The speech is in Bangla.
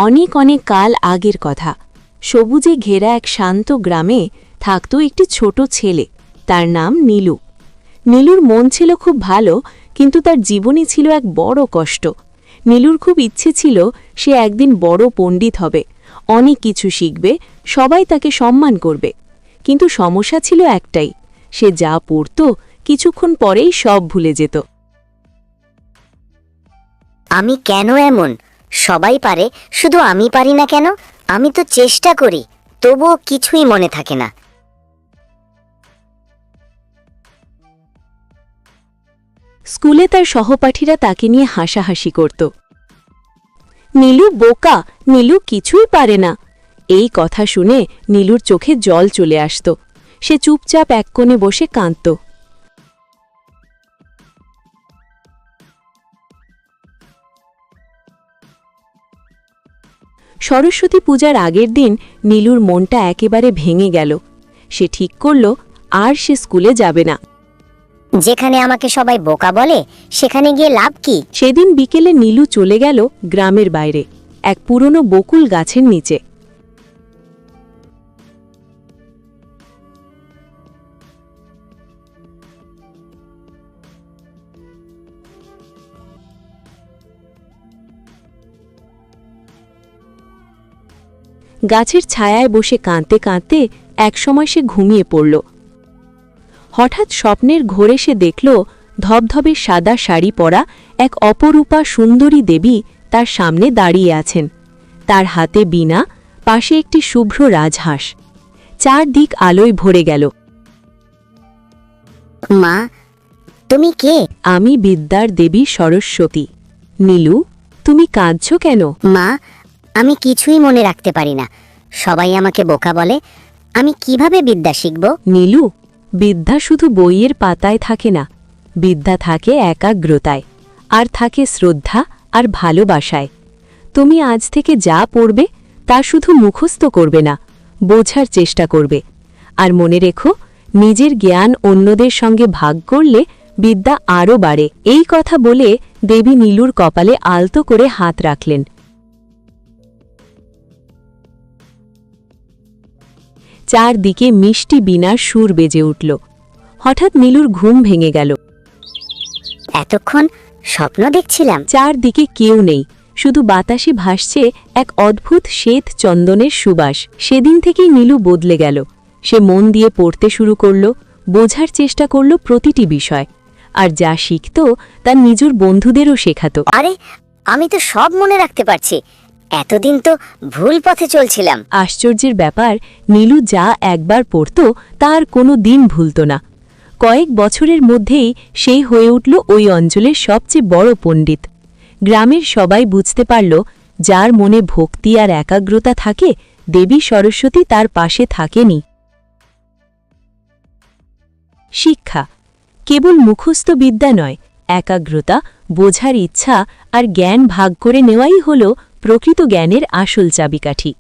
অনেক অনেক কাল আগের কথা। সবুজে ঘেরা এক শান্ত গ্রামে থাকত একটি ছোট ছেলে, তার নাম নীলু। নীলুর মন ছিল খুব ভালো, কিন্তু তার জীবনে ছিল এক বড় কষ্ট। নীলুর খুব ইচ্ছে ছিল সে একদিন বড় পণ্ডিত হবে, অনেক কিছু শিখবে, সবাই তাকে সম্মান করবে। কিন্তু সমস্যা ছিল একটাই, সে যা পড়ত কিছুক্ষণ পরেই সব ভুলে যেত। আমি কেন এমন? সবাই পারে, শুধু আমি পারি না কেন? আমি তো চেষ্টা করি, তবুও কিছুই মনে থাকে না। স্কুলে তার সহপাঠীরা তাকে নিয়ে হাসাহাসি করত। নীলু বোকা, নীলু কিছুই পারে না। এই কথা শুনে নীলুর চোখে জল চলে আসত। সে চুপচাপ এক কোণে বসে কাঁদত। সরস্বতী পূজার আগের দিন নীলুর মনটা একেবারে ভেঙে গেল। সে ঠিক করল আর সে স্কুলে যাবে না। যেখানে আমাকে সবাই বোকা বলে, সেখানে গিয়ে লাভ কি? সেদিন বিকেলে নীলু চলে গেল গ্রামের বাইরে, এক পুরনো বকুল গাছের নিচে। গাছের ছায়ায় বসে কাঁদতে কাঁদতে একসময় সে ঘুমিয়ে পড়ল। হঠাৎ স্বপ্নের ঘোরে সে দেখল ধবধবে সাদা শাড়ি পরা এক অপরূপা সুন্দরী দেবী তার সামনে দাঁড়িয়ে আছেন। তার হাতে বীণা, পাশে একটি শুভ্র রাজহাঁস। চারদিক আলোয় ভরে গেল। মা, তুমি কে? আমি বিদ্যার দেবী সরস্বতী। নীলু, তুমি কাঁদছ কেন? মা, আমি কিছুই মনে রাখতে পারি না। সবাই আমাকে বোকা বলে। আমি কিভাবে বিদ্যা শিখব? নীলু, বিদ্যা শুধু বইয়ের পাতায় থাকে না, বিদ্যা থাকে একাগ্রতায়, আর থাকে শ্রদ্ধা আর ভালোবাসায়। তুমি আজ থেকে যা পড়বে তা শুধু মুখস্থ করবে না, বোঝার চেষ্টা করবে। আর মনে রেখো, নিজের জ্ঞান অন্যদের সঙ্গে ভাগ করলে বিদ্যা আরও বাড়ে। এই কথা বলে দেবী নীলুর কপালে আলতো করে হাত রাখলেন। চারদিকে মিষ্টি বীণার সুর বেজে উঠল। হঠাৎ নীলুর ঘুম ভেঙে গেল। এতক্ষণ স্বপ্ন দেখছিলাম। চারদিকে কেউ নেই, শুধু বাতাসে ভাসছে এক অদ্ভুত শ্বেত চন্দনের সুবাস। সেদিন থেকেই নীলু বদলে গেল। সে মন দিয়ে পড়তে শুরু করল, বোঝার চেষ্টা করল প্রতিটি বিষয়, আর যা শিখত তা নিজের বন্ধুদেরও শেখাত। আরে, আমি তো সব মনে রাখতে পারছি। এতদিন তো ভুল পথে চলছিলাম। আশ্চর্যের ব্যাপার, নীলু যা একবার পড়ত তা আর কোনো দিন ভুলত না। কয়েক বছরের মধ্যেই সেই হয়ে উঠল ওই অঞ্চলের সবচেয়ে বড় পণ্ডিত। গ্রামের সবাই বুঝতে পারল, যার মনে ভক্তি আর একাগ্রতা থাকে, দেবী সরস্বতী তার পাশে থাকেনি। শিক্ষা কেবল মুখস্থ বিদ্যা নয়, একাগ্রতা, বোঝার ইচ্ছা আর জ্ঞান ভাগ করে নেওয়াই হল প্রকৃত জ্ঞানের আসল চাবিকাঠি।